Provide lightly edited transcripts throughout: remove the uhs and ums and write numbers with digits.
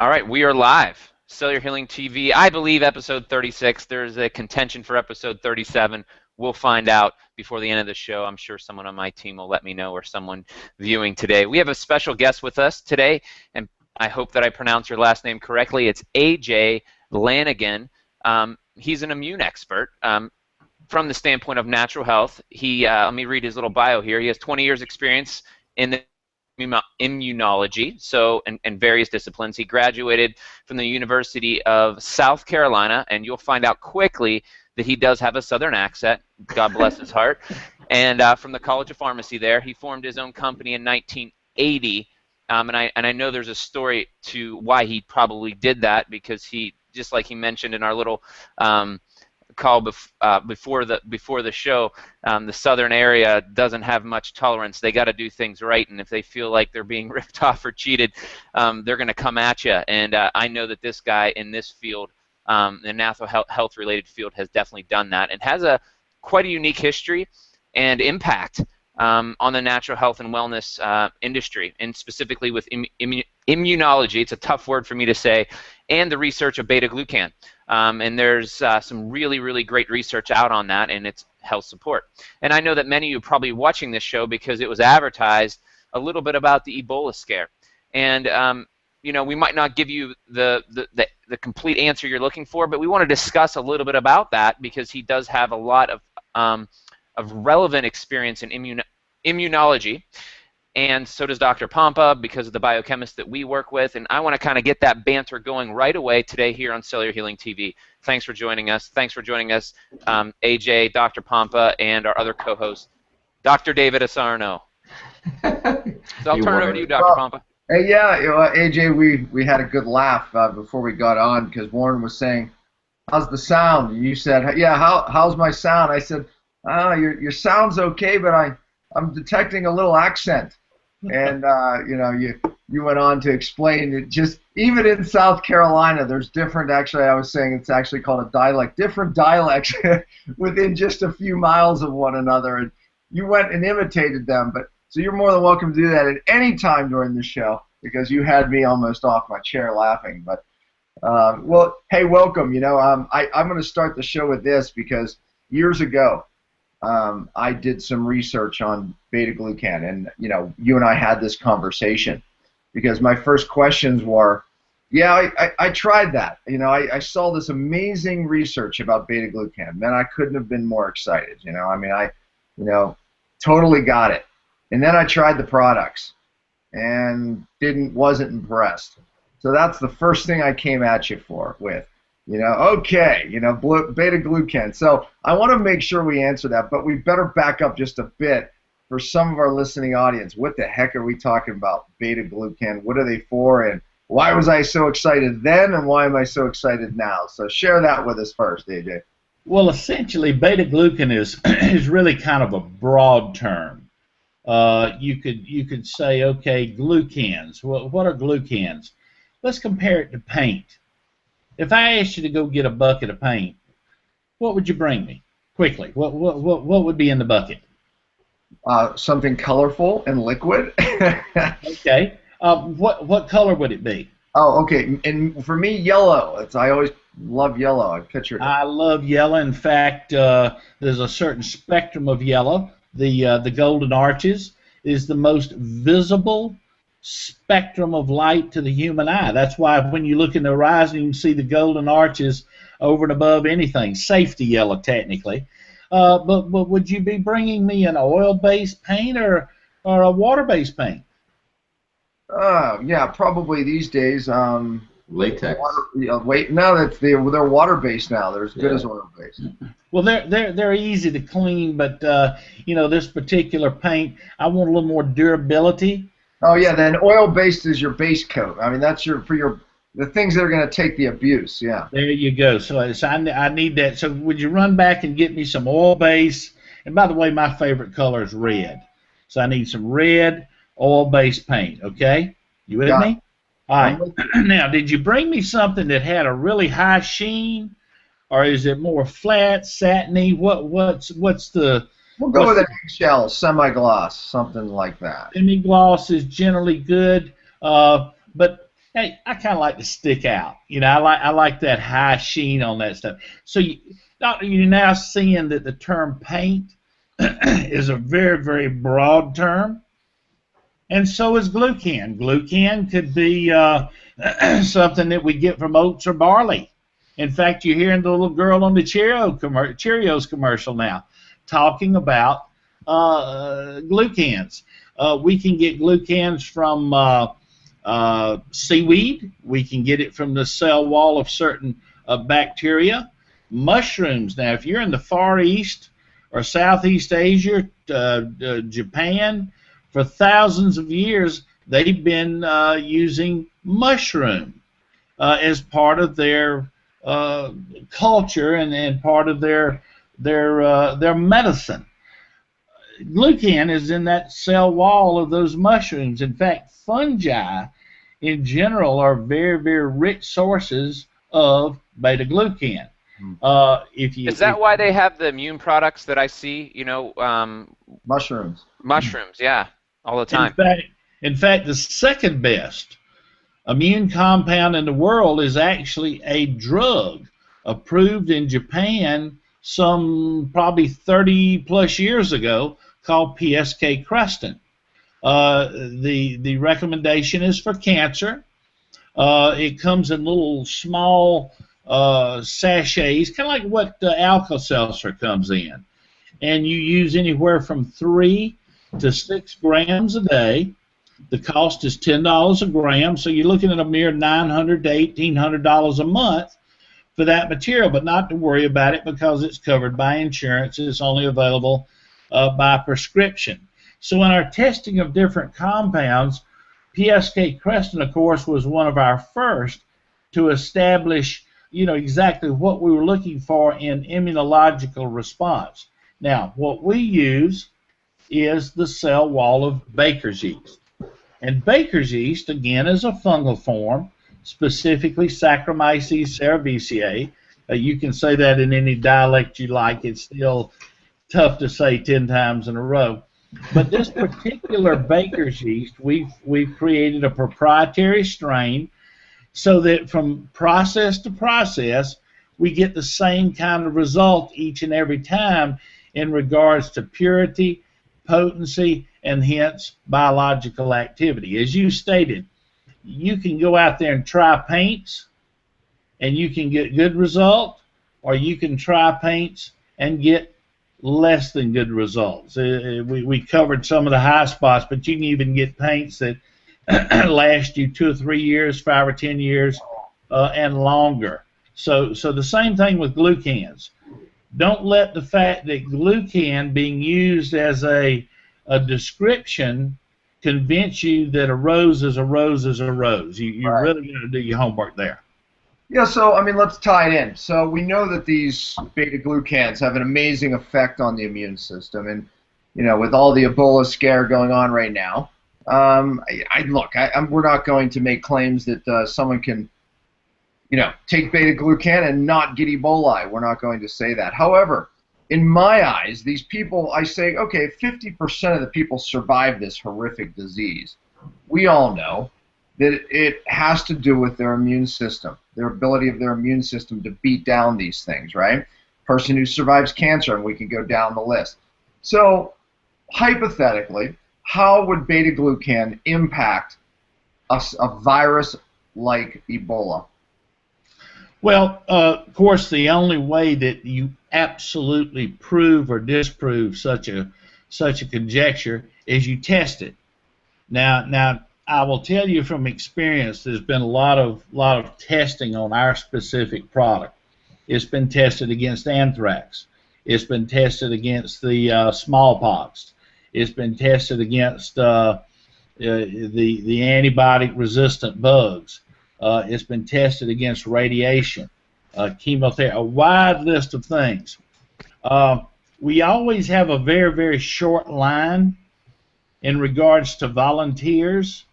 All right, we are live. Cellular Healing TV, I believe episode 36. There's a contention for episode 37. We'll find out before the end of the show. I'm sure someone on my team will let me know, or someone viewing today. We have a special guest with us today, and I hope that I pronounce your last name correctly. It's AJ Lanigan. He's an immune expert. From the standpoint of natural health, let me read his little bio here. He has 20 years experience in the immunology, and various disciplines. He graduated from the University of South Carolina, and you'll find out quickly that he does have a Southern accent. God bless his heart. And from the College of Pharmacy there, he formed his own company in 1980. And I know there's a story to why he probably did that, because he, just like he mentioned in our little call before the show, the southern area doesn't have much tolerance. They got to do things right, and if they feel like they're being ripped off or cheated, they're going to come at you. And I know that this guy in this field, the natural health related field, has definitely done that, and has quite a unique history and impact on the natural health and wellness industry, and specifically with immunology. It's a tough word for me to say, and the research of beta-glucan. And there's some really, really great research out on that and its health support. And I know that many of you are probably watching this show because it was advertised a little bit about the Ebola scare. And you know, we might not give you the complete answer you're looking for, but we want to discuss a little bit about that, because he does have a lot of relevant experience in immunology. And so does Dr. Pompa, because of the biochemist that we work with. And I want to kind of get that banter going right away today here on Cellular Healing TV. Thanks for joining us. Thanks for joining us, AJ, Dr. Pompa, and our other co-host, Dr. David Asarno. So I'll turn it over to you, Dr. Pompa. Hey, yeah, AJ, we had a good laugh before we got on, because Warren was saying, "How's the sound?" And you said, "Yeah, how's my sound?" I said, your sound's okay, but I'm detecting a little accent." And you know, you went on to explain it. Just even in South Carolina, there's different. Actually, I was saying it's actually called a dialect. Different dialects within just a few miles of one another, and you went and imitated them. But so you're more than welcome to do that at any time during the show, because you had me almost off my chair laughing. But well, hey, welcome. You know, I'm going to start the show with this, because years ago, I did some research on beta-glucan, and you know, you and I had this conversation, because my first questions were, yeah, I tried that. You know, I saw this amazing research about beta-glucan. Man, I couldn't have been more excited. You know, I mean, totally got it. And then I tried the products, and wasn't impressed. So that's the first thing I came at you with. You know, okay, you know, beta-glucan. So I want to make sure we answer that, but we better back up just a bit for some of our listening audience. What the heck are we talking about, beta-glucan? What are they for, and why was I so excited then, and why am I so excited now? So share that with us first, AJ. Well, essentially, beta-glucan is really kind of a broad term. You could say, okay, glucans. Well, what are glucans? Let's compare it to paint. If I asked you to go get a bucket of paint, what would you bring me? Quickly, what would be in the bucket? Something colorful and liquid. Okay. What color would it be? Oh, okay. And for me, yellow. I always love yellow. I picture it. I love yellow. In fact, there's a certain spectrum of yellow. The golden arches is the most visible spectrum of light to the human eye. That's why when you look in the horizon, you can see the golden arches over and above anything. Safety yellow, technically. But would you be bringing me an oil-based paint or a water-based paint? Yeah, probably these days. Latex. They're water-based now. They're as good as oil-based. Well, they're easy to clean, but you know, this particular paint, I want a little more durability. Oh yeah, then oil-based is your base coat. I mean, that's the things that are going to take the abuse. Yeah. There you go. So I need that. So would you run back and get me some oil-based? And by the way, my favorite color is red. So I need some red oil-based paint. Okay, you with me? All right. Now, did you bring me something that had a really high sheen, or is it more flat, satiny? What's the We'll go with an eggshell, semi-gloss, something like that. Semi-gloss is generally good, but hey, I kind of like to stick out. I like that high sheen on that stuff. So you're now seeing that the term paint is a very, very broad term, and so is glucan. Glucan could be something that we get from oats or barley. In fact, you're hearing the little girl on the Cheerios commercial now talking about glucans. We can get glucans from seaweed. We can get it from the cell wall of certain bacteria. Mushrooms. Now, if you're in the Far East or Southeast Asia, Japan, for thousands of years, they've been using mushroom as part of their culture and part of their medicine. Glucan is in that cell wall of those mushrooms. In fact, fungi in general are very, very rich sources of beta glucan. Is that why they have the immune products that I see? Mushrooms. Mushrooms, yeah, all the time. In fact, the second best immune compound in the world is actually a drug approved in Japan some probably 30 plus years ago called PSK Crestin. The recommendation is for cancer. It comes in little small sachets, kind of like what Alka-Seltzer comes in. And you use anywhere from 3 to 6 grams a day. The cost is $10 a gram, so you're looking at a mere $900 to $1,800 a month for that material, but not to worry about it because it's covered by insurance. It's only available by prescription. So in our testing of different compounds, PSK Crestin, of course, was one of our first to establish, exactly what we were looking for in immunological response. Now, what we use is the cell wall of Baker's yeast. And Baker's yeast, again, is a fungal form, specifically Saccharomyces cerevisiae. You can say that in any dialect you like. It's still tough to say 10 times in a row. But this particular Baker's yeast, we've created a proprietary strain so that from process to process, we get the same kind of result each and every time in regards to purity, potency, and hence biological activity. As you stated, you can go out there and try paints and you can get good result, or you can try paints and get less than good results. We covered some of the high spots, but you can even get paints that last you 2 or 3 years, 5 or 10 years, and longer. So the same thing with glucans. Don't let the fact that glucan being used as a description convince you that a rose is a rose is a rose. You're Right. really going to do your homework there. Yeah, so let's tie it in. So we know that these beta glucans have an amazing effect on the immune system, and with all the Ebola scare going on right now, we're not going to make claims that someone can, take beta glucan and not get Ebola. We're not going to say that. However, in my eyes, these people, I say, okay, 50% of the people survive this horrific disease. We all know that it has to do with their immune system, their ability of their immune system to beat down these things, right? Person who survives cancer, and we can go down the list. So, hypothetically, how would beta-glucan impact a virus like Ebola? Well, of course, the only way that you absolutely prove or disprove such a conjecture is you test it. Now, I will tell you from experience, there's been a lot of testing on our specific product. It's been tested against anthrax. It's been tested against the smallpox. It's been tested against the antibiotic-resistant bugs. It's been tested against radiation, chemotherapy, a wide list of things. We always have a very, very short line in regards to volunteers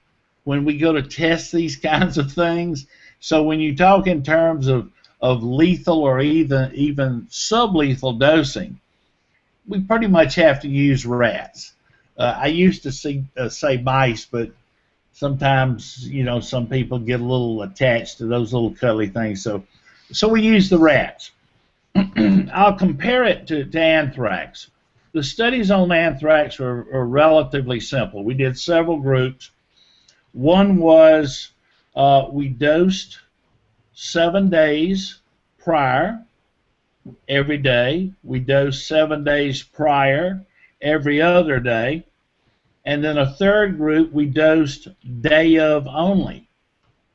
when we go to test these kinds of things. So when you talk in terms of lethal or even sublethal dosing, we pretty much have to use rats. I used to say mice, but sometimes, some people get a little attached to those little cuddly things. So we use the rats. I'll compare it to anthrax. The studies on anthrax are relatively simple. We did several groups. One was we dosed 7 days prior every day. We dosed 7 days prior every other day. And then a third group we dosed day of only,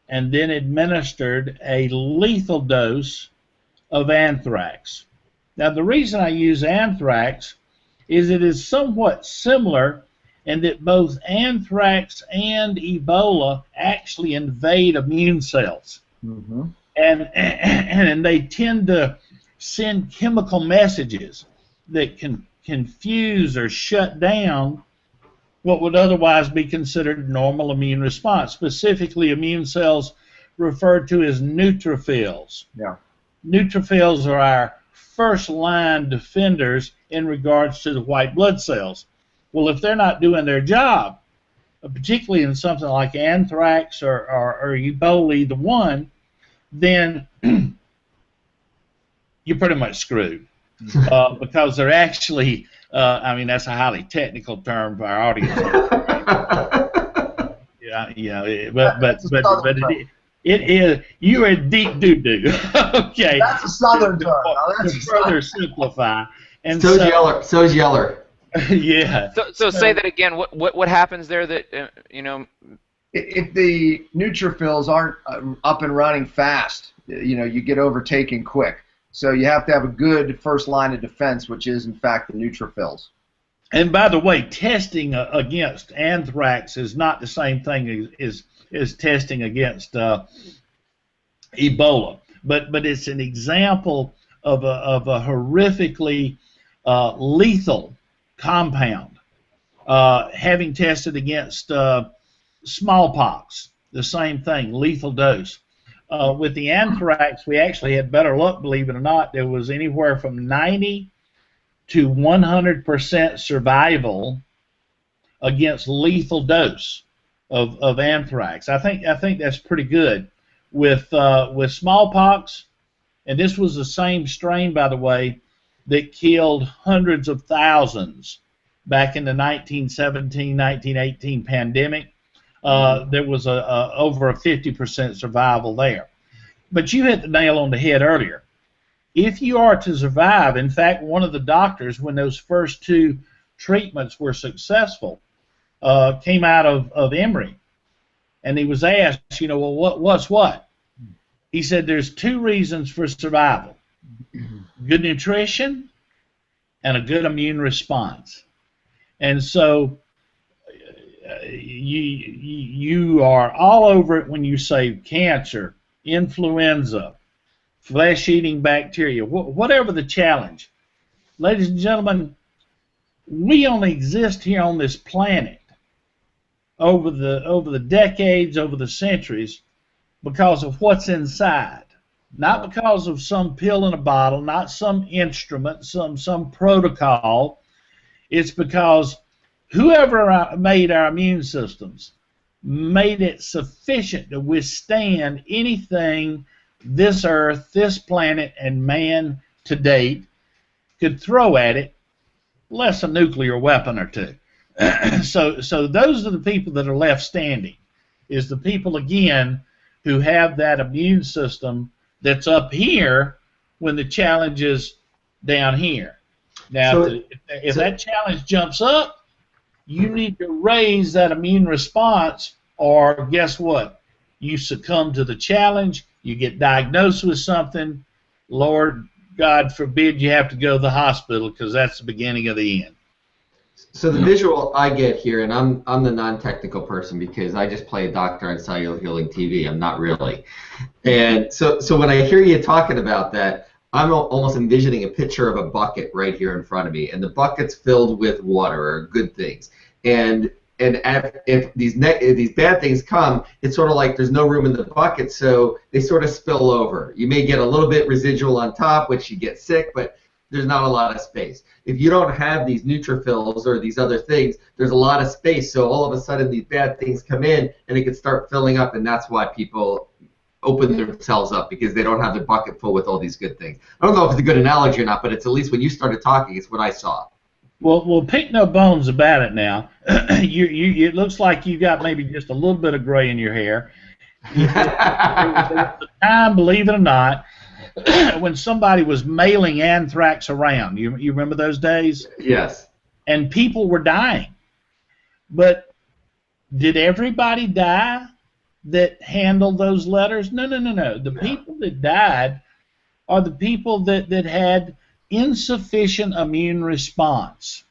and then administered a lethal dose of anthrax. Now, the reason I use anthrax is it is somewhat similar in that both anthrax and Ebola actually invade immune cells. Mm-hmm. And they tend to send chemical messages that can confuse or shut down what would otherwise be considered normal immune response, specifically immune cells referred to as neutrophils. Yeah. Neutrophils are our first-line defenders in regards to the white blood cells. Well, if they're not doing their job, particularly in something like anthrax or Ebola, either one, then you're pretty much screwed because they're actually, that's a highly technical term for our audience. But it is, you are deep doo-doo. Okay. That's a southern term. To further simplify. And so's Yeller. Yeah. So say that again. What happens there that If the neutrophils aren't up and running fast, you get overtaken quick. So you have to have a good first line of defense, which is in fact the neutrophils. And by the way, testing against anthrax is not the same thing as testing against Ebola, but it's an example of a horrifically lethal compound. Having tested against smallpox, the same thing, lethal dose. With the anthrax, we actually had better luck, believe it or not. There was anywhere from 90 to 100% survival against lethal dose of anthrax. I think that's pretty good. With smallpox, and this was the same strain, by the way, that killed hundreds of thousands back in the 1917-1918 pandemic. There was over a 50% survival there. But you hit the nail on the head earlier. If you are to survive, in fact, one of the doctors, when those first two treatments were successful, came out of Emory, and he was asked, well, what's what? He said there's two reasons for survival: good nutrition and a good immune response. And so you are all over it when you say cancer, influenza, flesh-eating bacteria, whatever the challenge. Ladies and gentlemen, we only exist here on this planet over the decades, over the centuries, because of what's inside. Not because of some pill in a bottle, not some instrument, some protocol. It's because whoever made our immune systems made it sufficient to withstand anything this earth, this planet, and man to date could throw at it, less a nuclear weapon or two. So those are the people that are left standing, is the people, again, who have that immune system that's up here when the challenge is down here. Now, if that challenge jumps up, you need to raise that immune response, or guess what? You succumb to the challenge, you get diagnosed with something, Lord God forbid you have to go to the hospital, because that's the beginning of the end. So the visual I get here, and I'm the non-technical person because I just play a doctor on Cellular Healing TV. I'm not really. And so when I hear you talking about that, I'm almost envisioning a picture of a bucket right here in front of me, and the bucket's filled with water or good things. And if these bad things come, it's sort of like there's no room in the bucket, so they sort of spill over. You may get a little bit residual on top, which you get sick, but there's not a lot of space. If you don't have these neutrophils or these other things, there's a lot of space. So all of a sudden these bad things come in and it can start filling up, and that's why people open themselves up, because they don't have their bucket full with all these good things. I don't know if it's a good analogy or not, but it's at least when you started talking, it's what I saw. Well, pick no bones about it now. It looks like you got maybe just a little bit of gray in your hair. There was a time, believe it or not, when somebody was mailing anthrax around. You remember those days? Yes. And people were dying. But did everybody die that handled those letters? No. The people that died are the people that had insufficient immune response.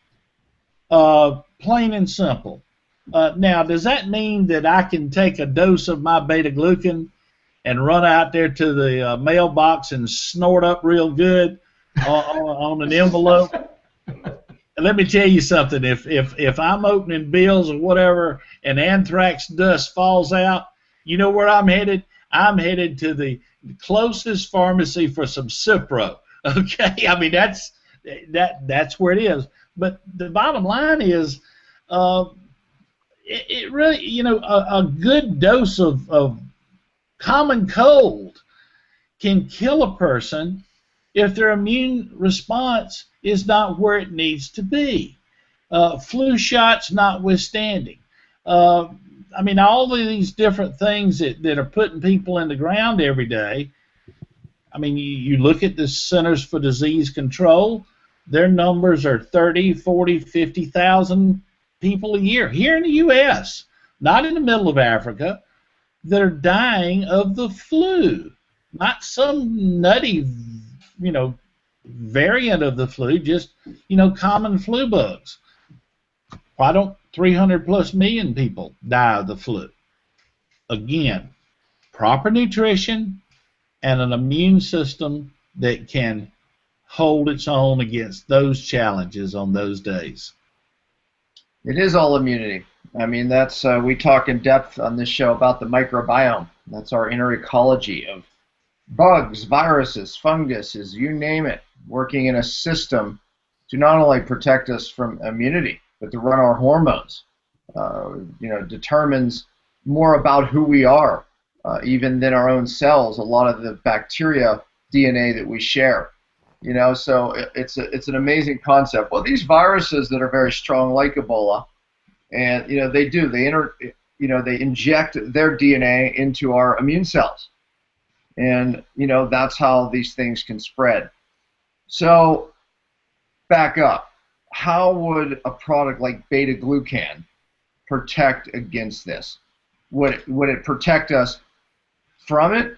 Plain and simple. Now, does that mean that I can take a dose of my beta-glucan and run out there to the mailbox and snort up real good on an envelope? And let me tell you something. If I'm opening bills or whatever and anthrax dust falls out, you know where I'm headed? I'm headed to the closest pharmacy for some Cipro. Okay, I mean that's where it is. But the bottom line is, it really, you know, a good dose of common cold can kill a person if their immune response is not where it needs to be. Flu shots notwithstanding. I mean, all of these different things that are putting people in the ground every day. I mean, you look at the Centers for Disease Control, their numbers are 30, 40, 50,000 people a year here in the U.S., not in the middle of Africa, that are dying of the flu. Not some nutty, you know, variant of the flu, just, you know, common flu bugs. Why don't 300 plus million people die of the flu? Again, proper nutrition and an immune system that can hold its own against those challenges on those days. It is all immunity. I mean, that's we talk in depth on this show about the microbiome. That's our inner ecology of bugs, viruses, funguses, you name it, working in a system to not only protect us from immunity, but to run our hormones. You know, determines more about who we are, even than our own cells. A lot of the bacteria DNA that we share. You know, so it's an amazing concept. Well, these viruses that are very strong, like Ebola, and you know they inject their DNA into our immune cells, and you know that's how these things can spread. So, back up. How would a product like beta-glucan protect against this? Would it protect us from it?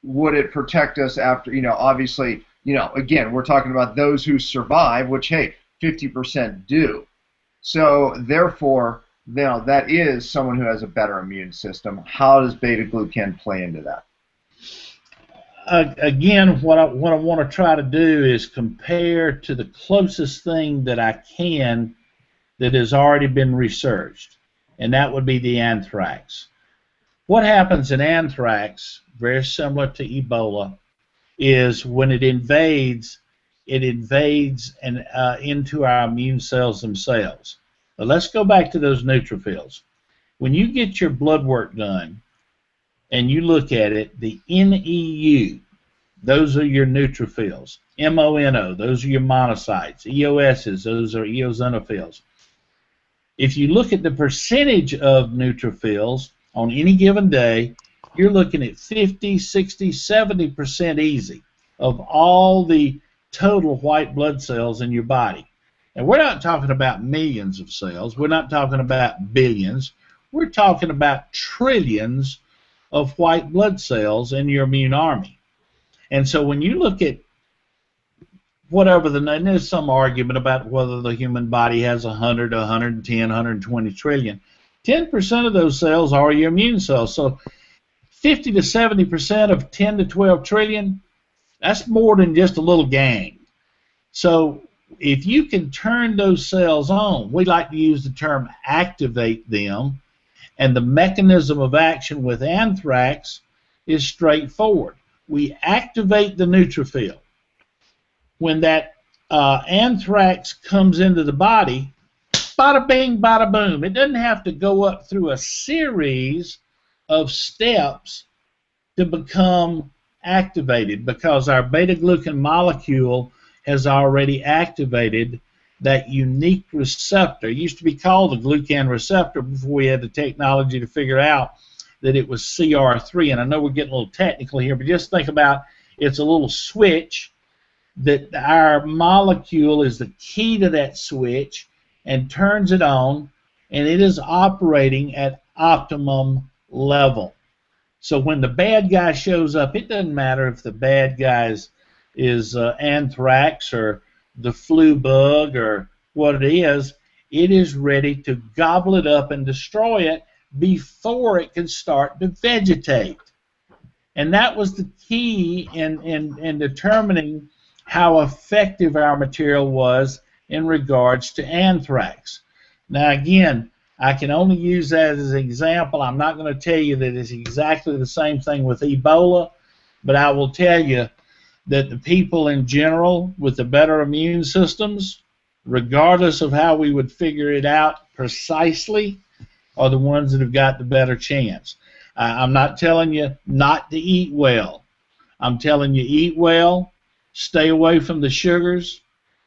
Would it protect us after? You know, obviously. You know, again, we're talking about those who survive, which, hey, 50% do. So, therefore, you know, that is someone who has a better immune system. How does beta-glucan play into that? Again, what I want to try to do is compare to the closest thing that I can that has already been researched, and that would be the anthrax. What happens in anthrax, very similar to Ebola, is when it invades and into our immune cells themselves. But let's go back to those neutrophils. When you get your blood work done and you look at it, the NEU, those are your neutrophils. MONO, those are your monocytes. EOSs, those are eosinophils. If you look at the percentage of neutrophils on any given day, you're looking at 50, 60, 70% easy of all the total white blood cells in your body. And we're not talking about millions of cells. We're not talking about billions. We're talking about trillions of white blood cells in your immune army. And so when you look at whatever and there's some argument about whether the human body has 100, 110, 120 trillion. 10% of those cells are your immune cells. So 50 to 70% of 10 to 12 trillion, that's more than just a little gang. So if you can turn those cells on, we like to use the term activate them, and the mechanism of action with anthrax is straightforward. We activate the neutrophil. When that anthrax comes into the body, bada bing, bada boom. It doesn't have to go up through a series of steps to become activated, because our beta-glucan molecule has already activated that unique receptor. It used to be called the glucan receptor before we had the technology to figure out that it was CR3. And I know we're getting a little technical here, but just think about it's a little switch that our molecule is the key to that switch and turns it on, and it is operating at optimum level. So when the bad guy shows up, it doesn't matter if the bad guy is anthrax or the flu bug or what it is ready to gobble it up and destroy it before it can start to vegetate. And that was the key in determining how effective our material was in regards to anthrax. Now again, I can only use that as an example. I'm not going to tell you that it's exactly the same thing with Ebola, but I will tell you that the people in general with the better immune systems, regardless of how we would figure it out precisely, are the ones that have got the better chance. I'm not telling you not to eat well. I'm telling you eat well, stay away from the sugars,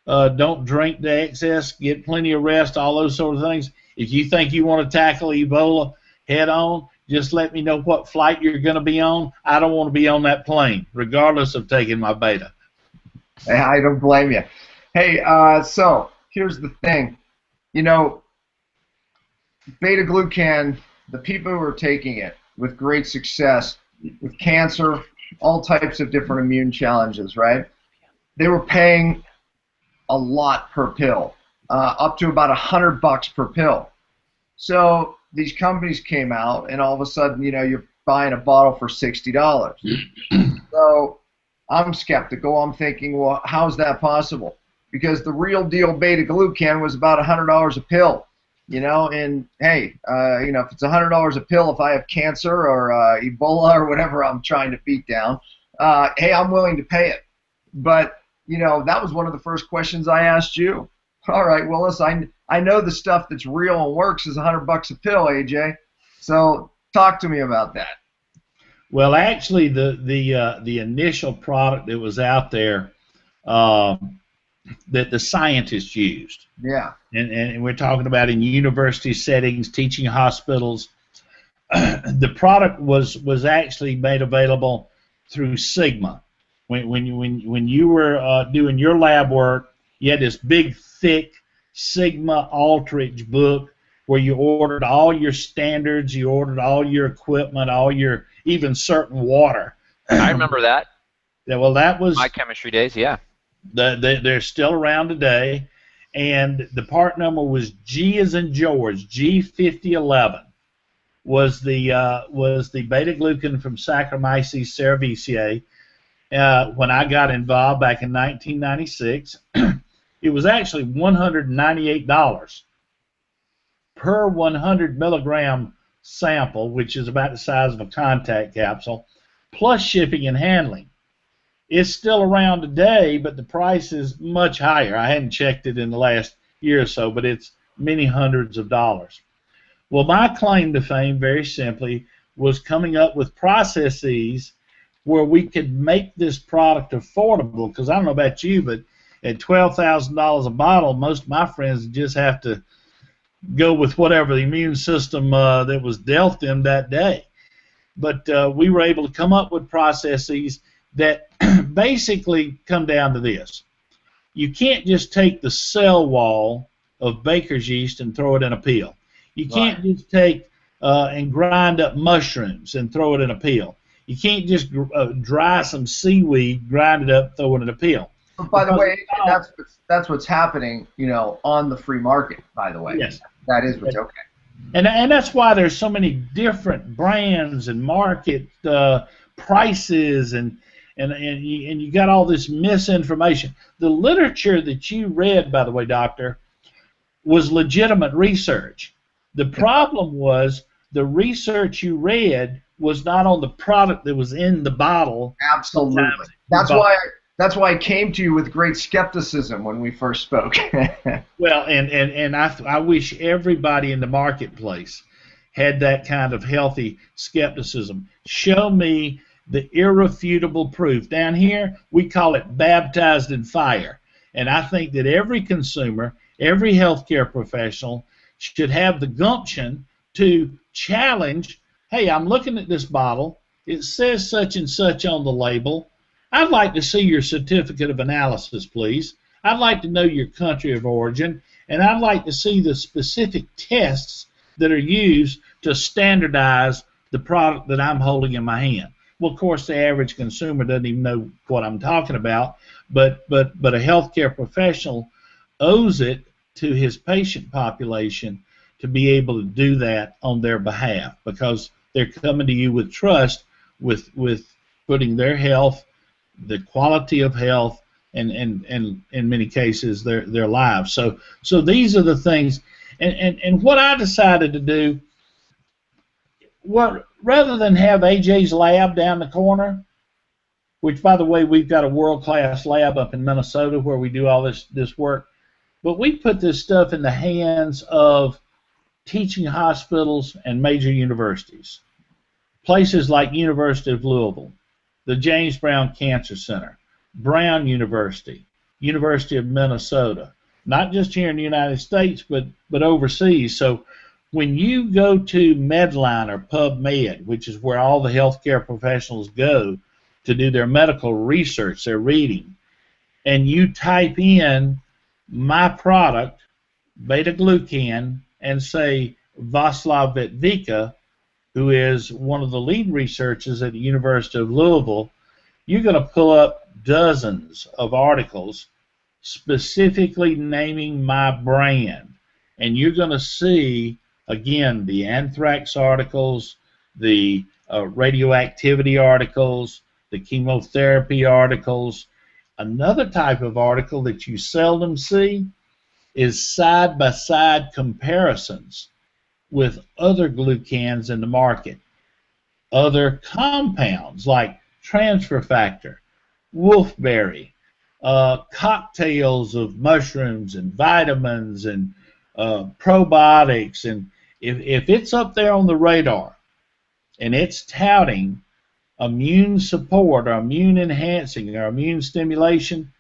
don't drink to excess, get plenty of rest, all those sort of things. If you think you want to tackle Ebola head on, just let me know what flight you're going to be on. I don't want to be on that plane, regardless of taking my beta. I don't blame you. Hey, so here's the thing. You know, beta-glucan, the people who are taking it with great success, with cancer, all types of different immune challenges, right? They were paying a lot per pill, up to about $100 per pill. So these companies came out, and all of a sudden, you know, you're buying a bottle for $60. So I'm skeptical. I'm thinking, well, how's that possible? Because the real deal beta-glucan was about $100 a pill, you know. And hey, you know, if it's $100 a pill, if I have cancer or Ebola or whatever I'm trying to beat down, hey, I'm willing to pay it. But you know, that was one of the first questions I asked you. All right, well, listen, I know the stuff that's real and works is $100 a pill, AJ. So talk to me about that. Well, actually, the initial product that was out there that the scientists used. Yeah. And we're talking about in university settings, teaching hospitals. The product was actually made available through Sigma. When you were doing your lab work, you had this big, thick Sigma Aldrich book where you ordered all your standards, you ordered all your equipment, all your even certain water. I remember that. Yeah, well, that was my chemistry days. Yeah. They're still around today, and the part number was G as in George, G5011 was the beta-glucan from Saccharomyces cerevisiae. When I got involved back in 1996, it was actually $198 per 100 milligram sample, which is about the size of a contact capsule, plus shipping and handling. It's still around today, but the price is much higher. I hadn't checked it in the last year or so, but it's many hundreds of dollars. Well, my claim to fame, very simply, was coming up with processes where we could make this product affordable, because I don't know about you, but at $12,000 a bottle, most of my friends just have to go with whatever the immune system that was dealt them that day. But we were able to come up with processes that basically come down to this. You can't just take the cell wall of baker's yeast and throw it in a pill. You can't just take and grind up mushrooms and throw it in a pill. You can't just dry some seaweed, grind it up, throw it in a pill. But by the way, that's what's happening, you know, on the free market. By the way, yes, that is what's okay. And that's why there's so many different brands and market prices and you got all this misinformation. The literature that you read, by the way, Doctor, was legitimate research. The problem was the research you read was not on the product that was in the bottle. Absolutely. That's why that's why I came to you with great skepticism when we first spoke. Well, and I wish everybody in the marketplace had that kind of healthy skepticism. Show me the irrefutable proof. Down here, we call it baptized in fire. And I think that every consumer, every healthcare professional should have the gumption to challenge, hey, I'm looking at this bottle. It says such and such on the label. I'd like to see your certificate of analysis, please. I'd like to know your country of origin, and I'd like to see the specific tests that are used to standardize the product that I'm holding in my hand. Well, of course, the average consumer doesn't even know what I'm talking about, but a healthcare professional owes it to his patient population to be able to do that on their behalf, because they're coming to you with trust, with putting their health, the quality of health, and in many cases their lives. So these are the things, and what I decided to do, rather than have AJ's lab down the corner, which by the way we've got a world-class lab up in Minnesota where we do all this work, but we put this stuff in the hands of teaching hospitals and major universities, places like University of Louisville, the James Brown Cancer Center, Brown University, University of Minnesota, not just here in the United States, but overseas. So when you go to Medline or PubMed, which is where all the healthcare professionals go to do their medical research, their reading, and you type in my product, beta-glucan, and say Václav Vetvica, who is one of the lead researchers at the University of Louisville, you're going to pull up dozens of articles specifically naming my brand. And you're going to see, again, the anthrax articles, the radioactivity articles, the chemotherapy articles. Another type of article that you seldom see is side-by-side comparisons with other glucans in the market, other compounds like transfer factor, wolfberry, cocktails of mushrooms and vitamins and probiotics. And if it's up there on the radar and it's touting immune support or immune enhancing or immune stimulation,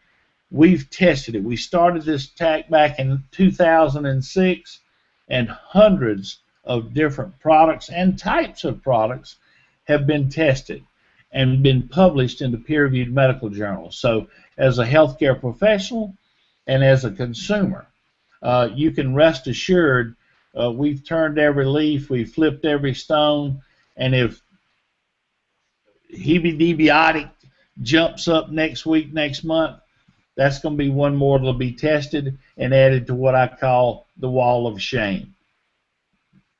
we've tested it. We started this tack back in 2006, and hundreds of different products and types of products have been tested and been published in the peer-reviewed medical journals. So as a healthcare professional and as a consumer, you can rest assured we've turned every leaf, we've flipped every stone, and if Hebidibiotic jumps up next week, next month, that's going to be one more that'll be tested and added to what I call the wall of shame.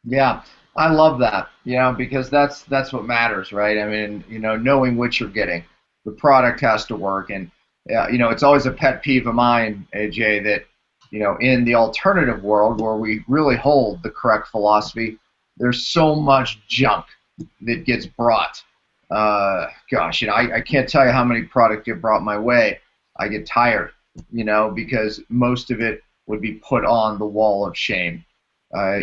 Yeah, I love that, because that's what matters, right? I mean, knowing what you're getting, the product has to work, and it's always a pet peeve of mine, AJ, that in the alternative world where we really hold the correct philosophy, there's so much junk that gets brought. Gosh, I can't tell you how many products get brought my way. I get tired, because most of it would be put on the wall of shame,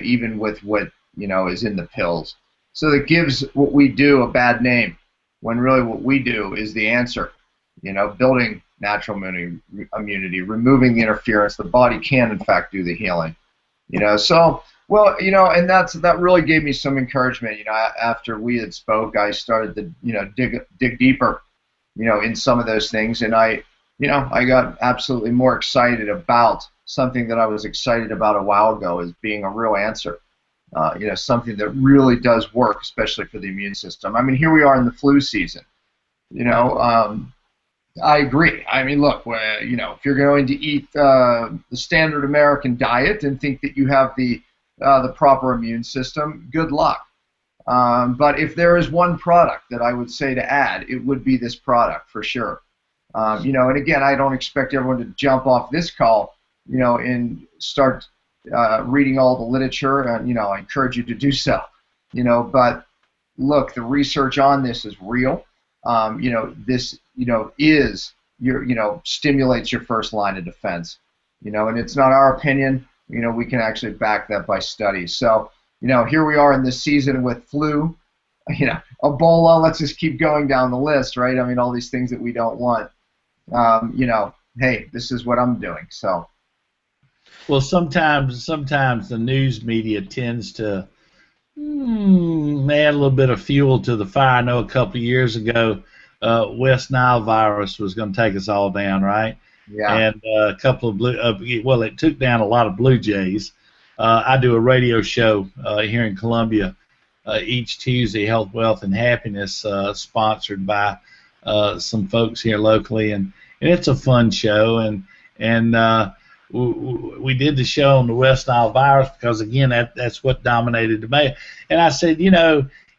even with what is in the pills. So that gives what we do a bad name, when really what we do is the answer. Building natural immunity, removing the interference. The body can in fact do the healing. So well, and that really gave me some encouragement. After we had spoke, I started to dig deeper, in some of those things, and I got absolutely more excited about something that I was excited about a while ago as being a real answer. Something that really does work, especially for the immune system. I mean, here we are in the flu season. I agree. I mean, look, if you're going to eat the standard American diet and think that you have the proper immune system, good luck. But if there is one product that I would say to add, it would be this product for sure. And again, I don't expect everyone to jump off this call, and start reading all the literature, and I encourage you to do so. But look, the research on this is real. This is stimulates your first line of defense. And it's not our opinion. We can actually back that by studies. So, here we are in this season with flu, Ebola. Let's just keep going down the list, right? I mean, all these things that we don't want. Hey, this is what I'm doing. So. Well, sometimes the news media tends to add a little bit of fuel to the fire. I know a couple of years ago, West Nile virus was going to take us all down, right? Yeah. And a couple of it took down a lot of Blue Jays. I do a radio show here in Columbia each Tuesday, Health, Wealth, and Happiness, sponsored by some folks here locally, and it's a fun show. And we did the show on the West Nile virus because, again, that's what dominated the mail. And I said,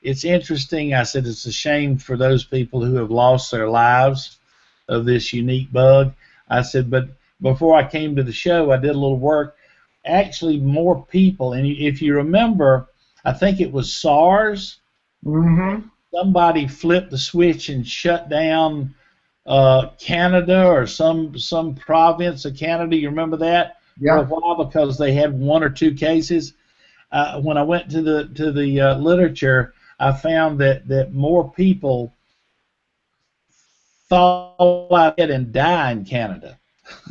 it's interesting. I said it's a shame for those people who have lost their lives of this unique bug. I said, but before I came to the show, I did a little work. Actually, more people, and if you remember, I think it was SARS. Mm-hmm. Somebody flipped the switch and shut down Canada or some province of Canada. You remember that? Yeah. For a while because they had 1 or 2 cases. When I went to the literature, I found that more people fall out and die in Canada.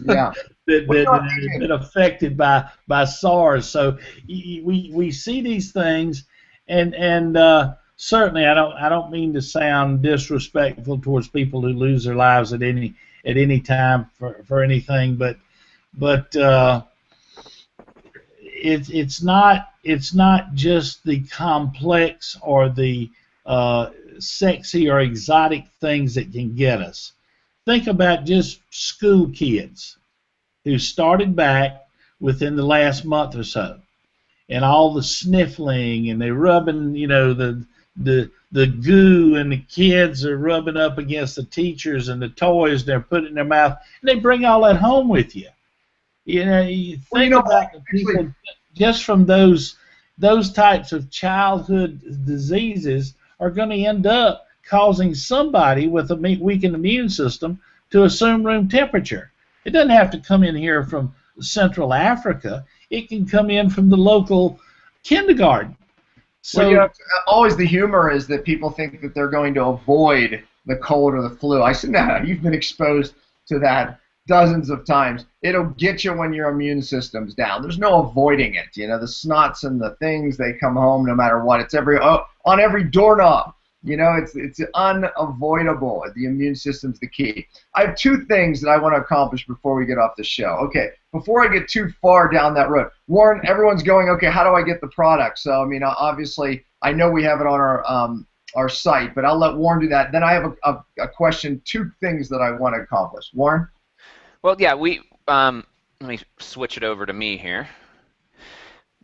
Yeah. that have been affected by SARS. So we see these things, and certainly I don't mean to sound disrespectful towards people who lose their lives at any time for anything, but it's not just the complex or the sexy or exotic things that can get us. Think about just school kids who started back within the last month or so, and all the sniffling, and they're rubbing, the goo, and the kids are rubbing up against the teachers and the toys they're putting in their mouth, and they bring all that home with you. You think about the people just from those types of childhood diseases are going to end up causing somebody with a weakened immune system to assume room temperature. It doesn't have to come in here from Central Africa. It can come in from the local kindergarten. So always the humor is that people think that they're going to avoid the cold or the flu. I said, no, you've been exposed to that dozens of times. It'll get you when your immune system's down. There's no avoiding it. The snots and the things, they come home no matter what. It's on every doorknob. It's unavoidable. The immune system's the key. I have 2 things that I want to accomplish before we get off the show. Okay, before I get too far down that road, Warren, everyone's going, okay, how do I get the product? So, I mean, obviously, I know we have it on our site, but I'll let Warren do that. Then I have a question, 2 things that I want to accomplish. Warren? Well, yeah, let me switch it over to me here.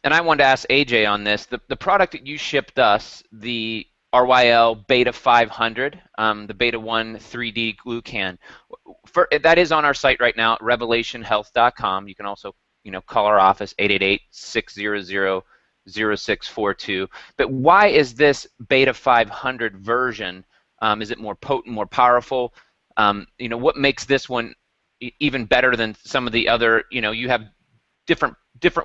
And I wanted to ask AJ on this. The product that you shipped us, the RYL Beta 500, the Beta 1 3D glucan. That is on our site right now at revelationhealth.com. You can also, call our office 888-600-0642. But why is this Beta 500 version? Is it more potent, more powerful? What makes this one even better than some of the other? You have different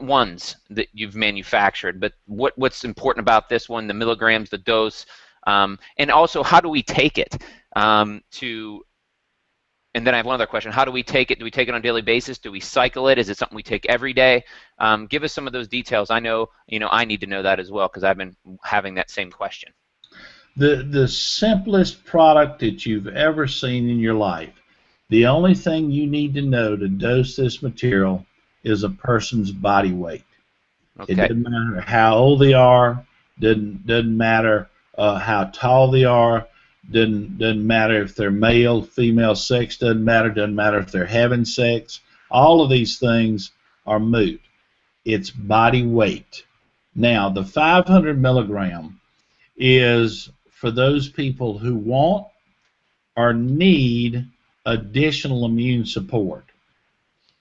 ones that you've manufactured, but what's important about this one, the milligrams, the dose, and also how do we take it and then I have one other question. How do we take it? Do we take it on a daily basis? Do we cycle it? Is it something we take every day? Give us some of those details. I know, I need to know that as well because I've been having that same question. The simplest product that you've ever seen in your life. The only thing you need to know to dose this material is a person's body weight. Okay. It doesn't matter how old they are, doesn't matter how tall they are, doesn't matter if they're male, female, sex doesn't matter if they're having sex. All of these things are moot. It's body weight. Now, the 500 milligram is for those people who want or need additional immune support.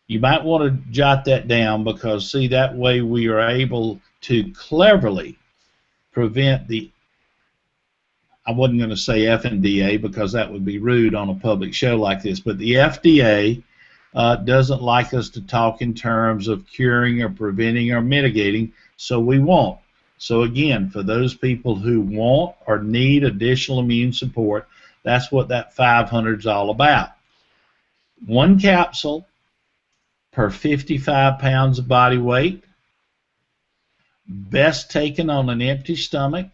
You might want to jot that down because, see, that way we are able to cleverly prevent the I wasn't going to say FDA because that would be rude on a public show like this, but the FDA doesn't like us to talk in terms of curing or preventing or mitigating, so we won't. So again, for those people who want or need additional immune support, that's what that 500 is all about. One capsule per 55 pounds of body weight, best taken on an empty stomach.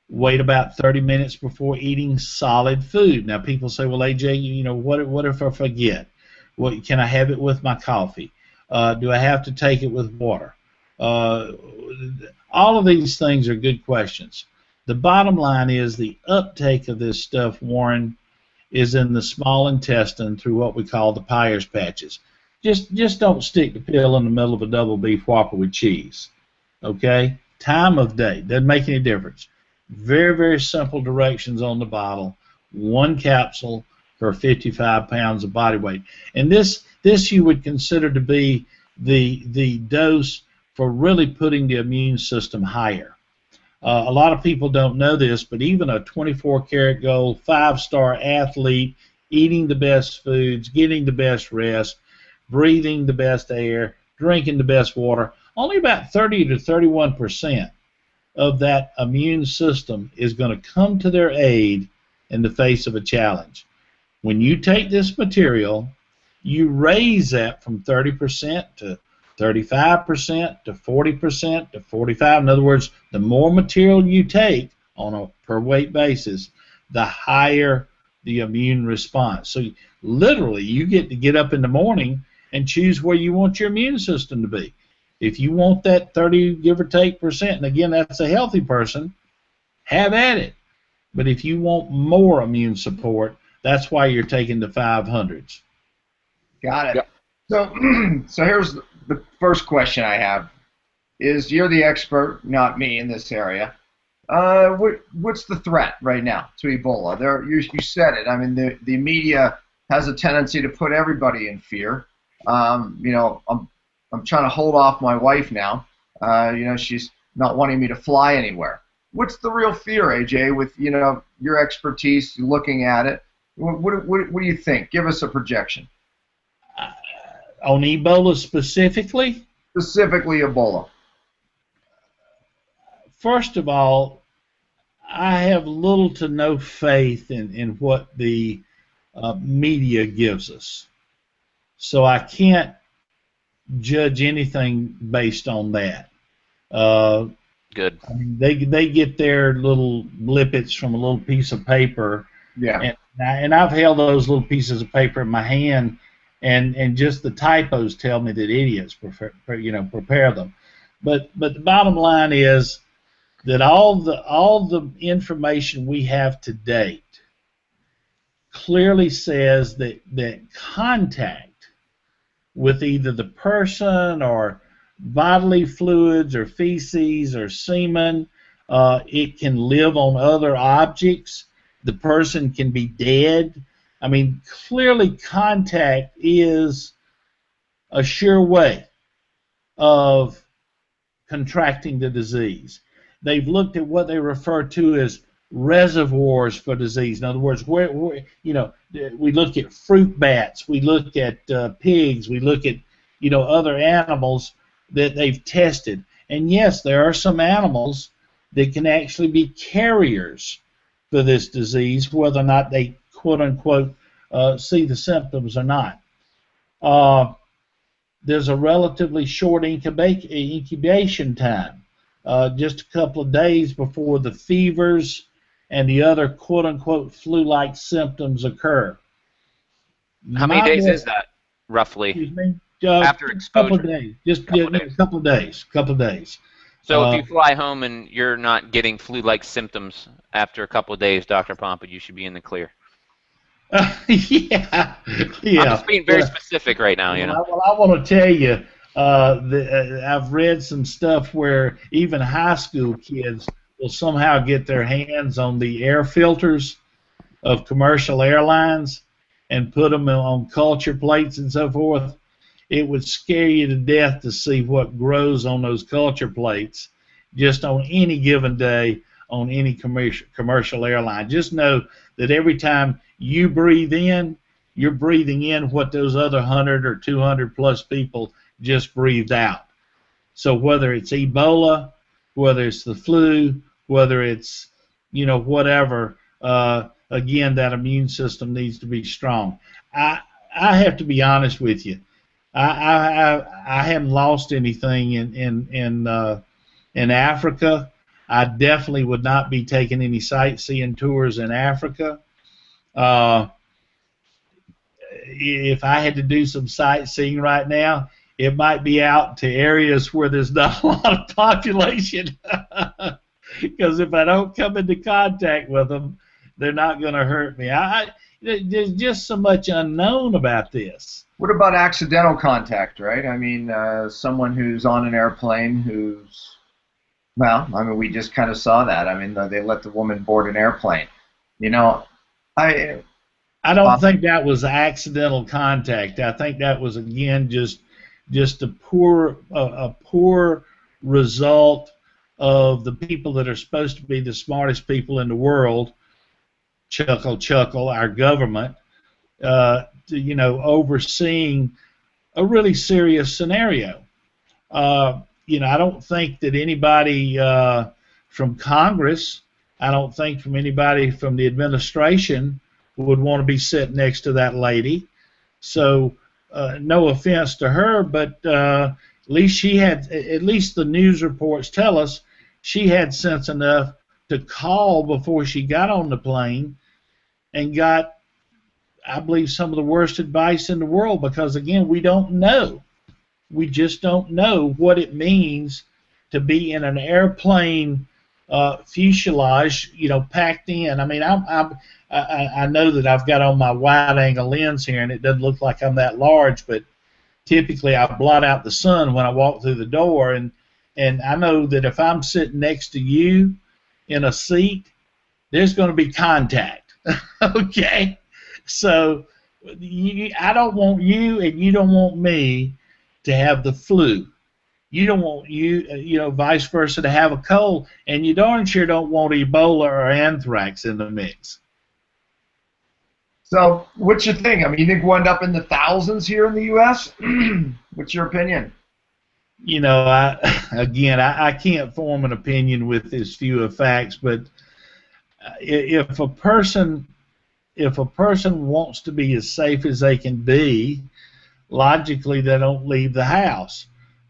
Wait about 30 minutes before eating solid food. Now, people say, well, AJ, you know, what if I forget? Well, can I have it with my coffee? Do I have to take it with water? All of these things are good questions. The bottom line is the uptake of this stuff, Warren, is in the small intestine through what we call the Peyer's patches. Just don't stick the pill in the middle of a double beef Whopper with cheese. Okay? Time of day. Doesn't make any difference. Very, very simple directions on the bottle. One capsule per 55 pounds of body weight. And this you would consider to be the dose for really putting the immune system higher. A lot of people don't know this, but even a 24-karat gold, 5-star athlete, eating the best foods, getting the best rest, breathing the best air, drinking the best water, only about 30 to 31% of that immune system is going to come to their aid in the face of a challenge. When you take this material, you raise that from 30% to 35% to 40% to 45%. In other words, the more material you take on a per weight basis, the higher the immune response. So literally, you get to get up in the morning and choose where you want your immune system to be. If you want that 30, give or take %, and again, that's a healthy person, have at it. But if you want more immune support, that's why you're taking the 500s. Got it. Yep. So here's the first question I have. Is you're the expert, not me, in this area. What's the threat right now to Ebola? You said it. I mean, the media has a tendency to put everybody in fear. You know, I'm trying to hold off my wife now. You know, she's not wanting me to fly anywhere. What's the real fear, AJ, with, you know, your expertise, looking at it? What do you think? Give us a projection. On Ebola specifically? Specifically Ebola. First of all, I have little to no faith in what the media gives us. So I can't judge anything based on that. Good. I mean, they get their little blippets from a little piece of paper. Yeah. And I've held those little pieces of paper in my hand, and just the typos tell me that idiots prepare them. But the bottom line is that all the information we have to date clearly says that contact with either the person or bodily fluids or feces or semen, it can live on other objects. The person can be dead. I mean, clearly contact is a sure way of contracting the disease. They've looked at what they refer to as reservoirs for disease. In other words, where you know, we look at fruit bats, we look at pigs, we look at, you know, other animals that they've tested. And yes, there are some animals that can actually be carriers for this disease, whether or not they quote-unquote see the symptoms or not. There's a relatively short incubation time, just a couple of days before the fevers and the other quote-unquote flu-like symptoms occur. How many days is that, roughly? Excuse me? After A exposure? couple of days. Just a couple of days. So if you fly home and you're not getting flu-like symptoms after a couple of days, Dr. Pompa, you should be in the clear. Yeah. I'm just being very specific right now, you know. Well, I want to tell you, I've read some stuff where even high school kids will somehow get their hands on the air filters of commercial airlines and put them on culture plates and so forth. It would scare you to death to see what grows on those culture plates just on any given day. on any commercial airline. Just know that every time you breathe in, you're breathing in what those other 100 or 200 plus people just breathed out. So whether it's Ebola, whether it's the flu, whether it's, whatever, again, that immune system needs to be strong. I have to be honest with you. I haven't lost anything in Africa. I definitely would not be taking any sightseeing tours in Africa. If I had to do some sightseeing right now, it might be out to areas where there's not a lot of population. Because if I don't come into contact with them, they're not going to hurt me. There's just so much unknown about this. What about accidental contact, right? I mean, someone who's on an airplane who's, we just kind of saw that. I mean, they let the woman board an airplane. I don't think that was accidental contact. I think that was, again, just a poor result of the people that are supposed to be the smartest people in the world, chuckle, our government, overseeing a really serious scenario. I don't think that anybody from Congress, I don't think from anybody from the administration would want to be sitting next to that lady. So no offense to her, but at least the news reports tell us she had sense enough to call before she got on the plane and got, I believe, some of the worst advice in the world, because, again, we don't know. We just don't know what it means to be in an airplane fuselage, packed in. I mean, I know that I've got on my wide-angle lens here, and it doesn't look like I'm that large, but typically I blot out the sun when I walk through the door, and I know that if I'm sitting next to you in a seat, there's going to be contact. Okay? So I don't want you and you don't want me to have the flu. You don't want vice versa, to have a cold, and you darn sure don't want Ebola or anthrax in the mix. So what's your thing? I mean, you think we'll end up in the thousands here in the U.S.? What's your opinion? I can't form an opinion with this few of facts, but if a person wants to be as safe as they can be, logically they don't leave the house.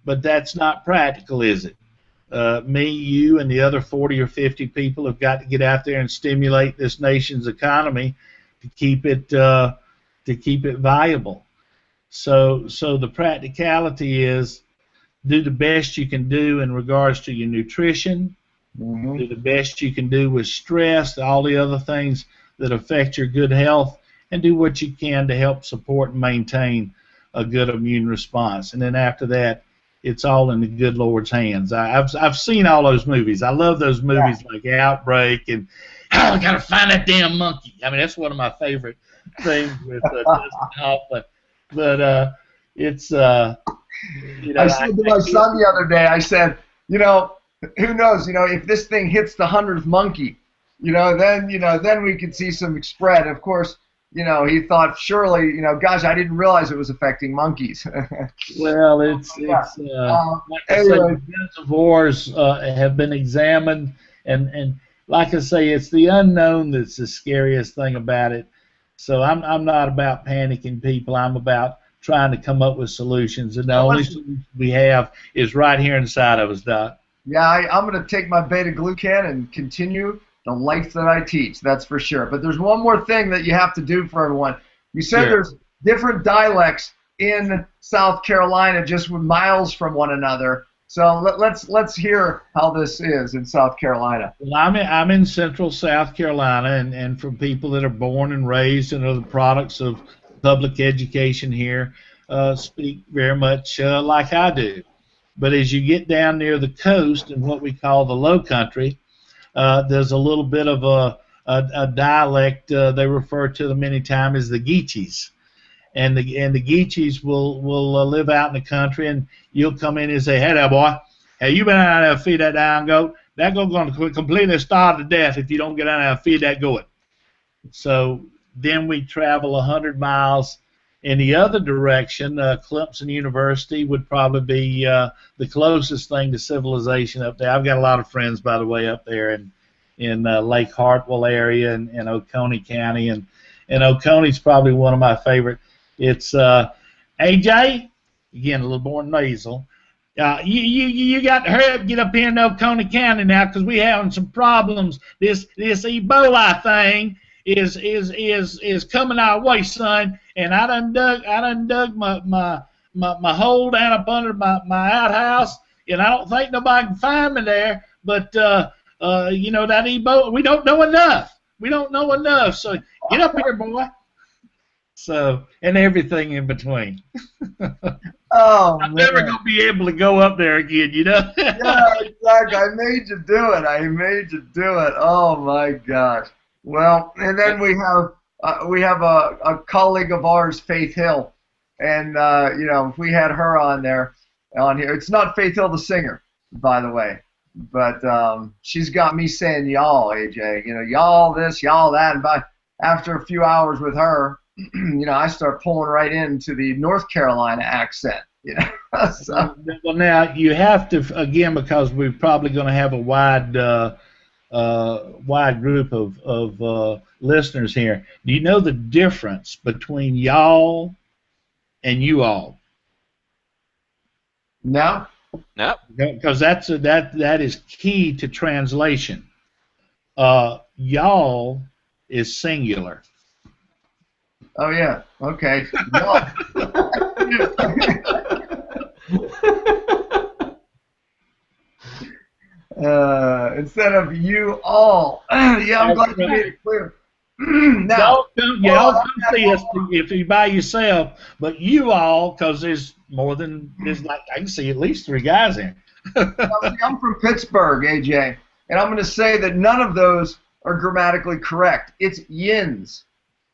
But that's not practical, is it? Me, you, and the other 40 or 50 people have got to get out there and stimulate this nation's economy to keep it viable. So the practicality is, do the best you can do in regards to your nutrition. Mm-hmm. Do the best you can do with stress, all the other things that affect your good health, and do what you can to help support and maintain a good immune response. And then after that, it's all in the good Lord's hands. I've seen all those movies. I love those movies like Outbreak and I gotta find that damn monkey. I mean, that's one of my favorite things with Dustin Hoffman. But it's I said to my son the other day, I said, who knows, if this thing hits the 100th monkey, then we could see some spread. Of course, he thought surely, gosh, I didn't realize it was affecting monkeys. Well, like I say, the reservoirs have been examined, and like I say, it's the unknown that's the scariest thing about it. So I'm not about panicking people. I'm about trying to come up with solutions, and the only solution we have is right here inside of us, Doc. Yeah, I'm going to take my beta-glucan and continue the life that I teach, that's for sure. But there's one more thing that you have to do for everyone. You said There's different dialects in South Carolina just miles from one another. So let's hear how this is in South Carolina. Well, I'm in central South Carolina, and for people that are born and raised and are the products of public education here, speak very much like I do. But as you get down near the coast and what we call the low country, there's a little bit of a dialect. They refer to them many times as the Geechees. And the Geechees will live out in the country, and you'll come in and say, "Hey there, boy. Have you been out there to feed that down goat? that goat's going to completely starve to death if you don't get down there and feed that goat. So then we travel 100 miles in the other direction. Clemson University would probably be the closest thing to civilization up there. I've got a lot of friends, by the way, up there in Lake Hartwell area and Oconee County, and Oconee's probably one of my favorite. It's AJ, again a little more nasal. You got to hurry up, get up here in Oconee County now, because we having some problems. This Ebola thing is coming our way, son. And I done dug my hole down up under my outhouse, and I don't think nobody can find me there. But you know, that Ebola, we don't know enough. We don't know enough. So get up here, boy. So, and everything in between. Oh, I'm man. never gonna be able to go up there again, you know. Yeah, exactly. I made you do it. I made you do it. Oh my gosh. Well, and then we have a colleague of ours, Faith Hill, and you know, if we had her on here, it's not Faith Hill the singer, by the way, but she's got me saying y'all, AJ. You know, y'all this, y'all that, and after a few hours with her, you know, I start pulling right into the North Carolina accent. You know, so. Well, now you have to, again, because we're probably going to have a wide group of listeners here. Do you know the difference between y'all and you all? No. No. Because that is key to translation. Y'all is singular. Oh yeah. Okay. No. Instead of you all. Yeah, I'm glad you made it clear. Now, y'all come see us if you by yourself, but you all, because there's like, I can see at least 3 guys in. I'm from Pittsburgh, AJ, and I'm going to say that none of those are grammatically correct. It's yins.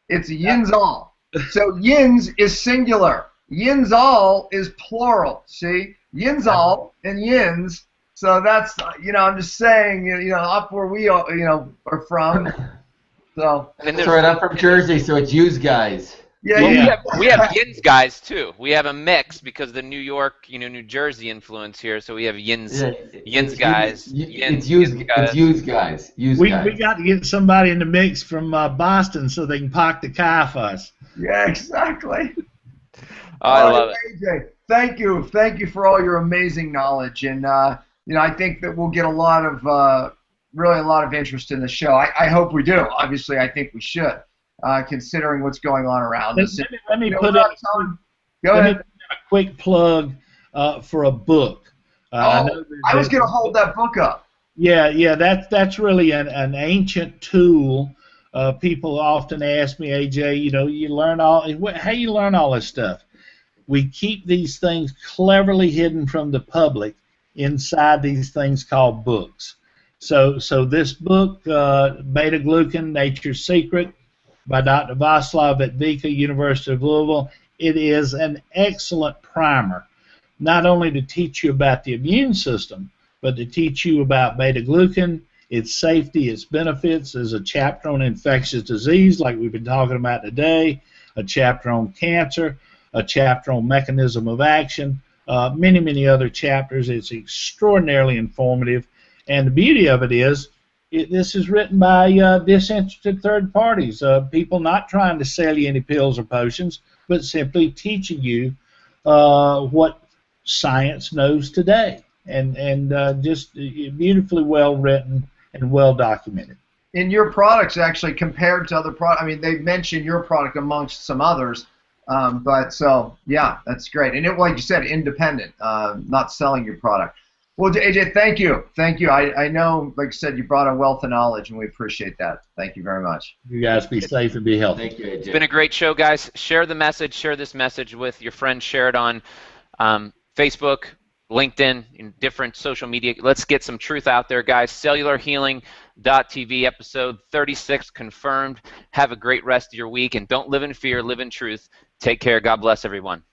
It's yins all. So yins is singular. Yins all is plural. See? Yins all and yins. So that's, you know, I'm just saying, you know, up where we are, you know, are from. So. That's right. I'm from Jersey, so it's yous guys. Yeah, well, yeah. we have yins guys too. We have a mix because the New York, you know, New Jersey influence here. So we have yins guys. It's yous guys. We got to get somebody in the mix from Boston so they can park the car for us. Yeah, exactly. Oh, I love it. AJ, thank you for all your amazing knowledge, and you know, I think that we'll get a lot of interest in the show. I hope we do. Obviously, I think we should. Considering what's going on around us. Let me put a quick plug for a book. I was going to hold that book up. Yeah, that's really an ancient tool. People often ask me, AJ, you know, how you learn all this stuff? We keep these things cleverly hidden from the public inside these things called books. So this book, Beta Glucan, Nature's Secret, by Dr. Vaslav at Vika, University of Louisville. It is an excellent primer, not only to teach you about the immune system, but to teach you about beta-glucan, its safety, its benefits. There's a chapter on infectious disease, like we've been talking about today, a chapter on cancer, a chapter on mechanism of action, many, many other chapters. It's extraordinarily informative, and the beauty of it is, this is written by disinterested third parties, people not trying to sell you any pills or potions, but simply teaching you what science knows today, and just beautifully well written and well documented. In your products, actually, compared to other products, I mean, they mention your product amongst some others, but so yeah, that's great. And it, like you said, independent, not selling your product. Well, AJ, thank you. I know, like I said, you brought a wealth of knowledge, and we appreciate that. Thank you very much. You guys be safe and be healthy. Thank you, AJ. It's been a great show, guys. Share the message. Share this message with your friends. Share it on Facebook, LinkedIn, in different social media. Let's get some truth out there, guys. CellularHealing.tv, episode 36 confirmed. Have a great rest of your week, and don't live in fear. Live in truth. Take care. God bless everyone.